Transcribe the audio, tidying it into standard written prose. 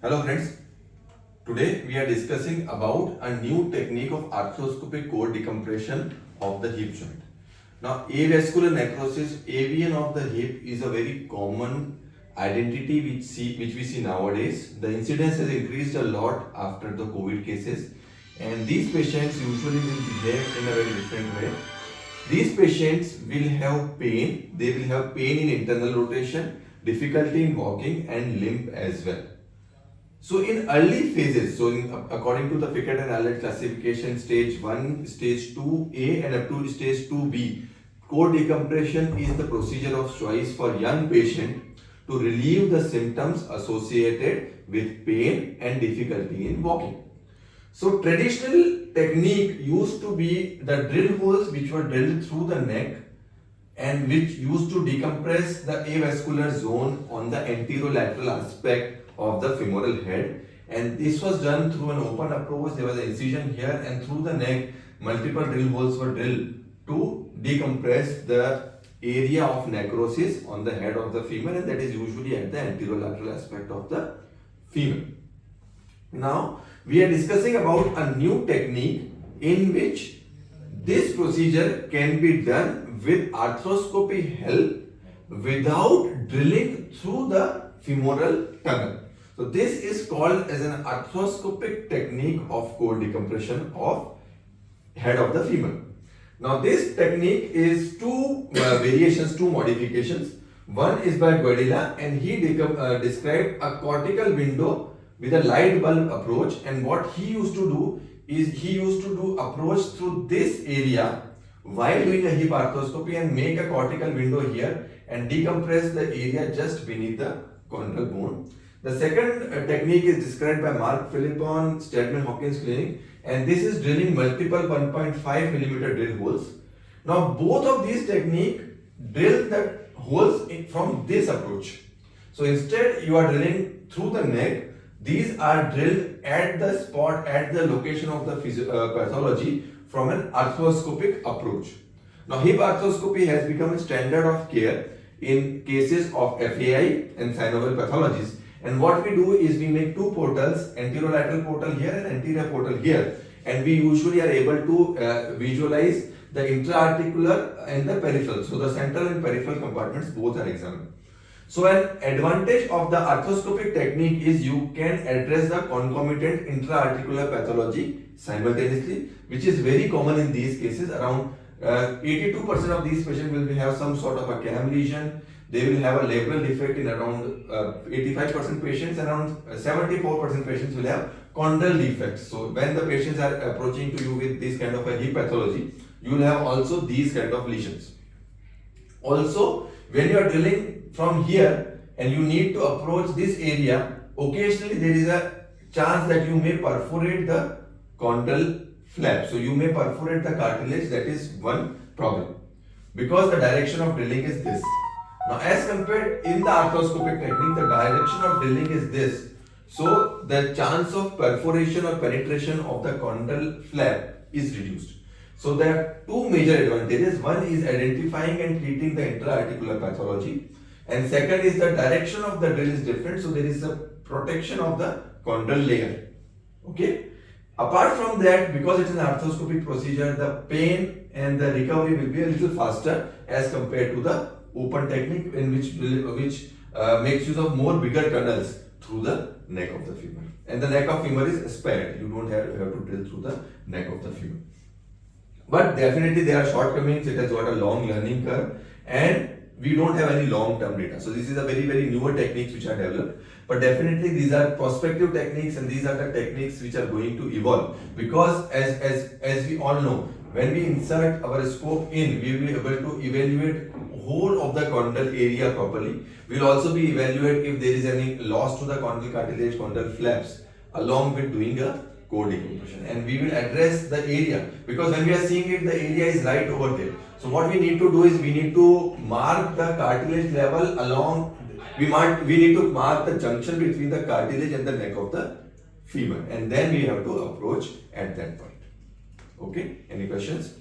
Hello friends, today we are discussing about a new technique of arthroscopic core decompression of the hip joint. Now avascular necrosis, AVN of the hip is a very common identity which we see nowadays. The incidence has increased a lot after the COVID cases and these patients usually will behave in a very different way. These patients will have pain, they will have pain in internal rotation, difficulty in walking and limp as well. So in early phases, according to the Pickett and Allen classification, stage 1, stage 2A and up to stage 2B, core decompression is the procedure of choice for young patient to relieve the symptoms associated with pain and difficulty in walking. So traditional technique used to be the drill holes which were drilled through the neck and which used to decompress the avascular zone on the anterolateral aspect of the femoral head, and this was done through an open approach. There was an incision here and through the neck multiple drill holes were drilled to decompress the area of necrosis on the head of the femur, and that is usually at the anterolateral aspect of the femur. Now we are discussing about a new technique in which this procedure can be done with arthroscopy help without drilling through the femoral tunnel. So this is called as an arthroscopic technique of core decompression of head of the femur. Now this technique is two variations, two modifications. One is by Guadilla and he described a cortical window with a light bulb approach, and what he used to do is he used to do approach through this area while doing a hip arthroscopy and make a cortical window here and decompress the area just beneath the chondral bone. The second technique is described by Mark Philippon, Steadman Hawkins Clinic, and this is drilling multiple 1.5 millimeter drill holes. Now both of these techniques drill the holes from this approach. So instead you are drilling through the neck. These are drilled at the spot, at the location of the pathology from an arthroscopic approach. Now hip arthroscopy has become a standard of care in cases of FAI and synovial pathologies. And what we do is we make two portals, anterolateral portal here and anterior portal here, and we usually are able to visualize the intra-articular and the peripheral. So the central and peripheral compartments both are examined. So an advantage of the arthroscopic technique is you can address the concomitant intra-articular pathology simultaneously, which is very common in these cases. Around 82% of these patients will have some sort of a cam lesion. They will have a labral defect in around 85% patients, around 74% patients will have chondral defects. So when the patients are approaching to you with this kind of a hip pathology, you will have also these kind of lesions. Also, when you are drilling from here and you need to approach this area, occasionally there is a chance that you may perforate the chondral flap. So you may perforate the cartilage. That is one problem because the direction of drilling is this. Now as compared in the arthroscopic technique, the direction of drilling is this. So the chance of perforation or penetration of the chondral flap is reduced. So there are two major advantages. One is identifying and treating the intra-articular pathology, and second is the direction of the drill is different. So there is a protection of the chondral layer. Okay. Apart from that, because it's an arthroscopic procedure, the pain and the recovery will be a little faster as compared to the open technique, in which makes use of more bigger tunnels through the neck of the femur, and the neck of femur is spared. You don't have to drill through the neck of the femur. But definitely there are shortcomings. It has got a long learning curve and we don't have any long-term data. So this is a very newer techniques which are developed. But definitely these are prospective techniques and these are the techniques which are going to evolve, because as we all know, when we insert our scope in, we will be able to evaluate whole of the chondral area properly. We will also be evaluate if there is any loss to the chondral cartilage, chondral flaps, along with doing a core decompression, and we will address the area, because when we are seeing it, the area is right over there. So what we need to do is we need to mark the cartilage level along. We need to mark the junction between the cartilage and the neck of the femur, and then we have to approach at that point. Okay, any questions?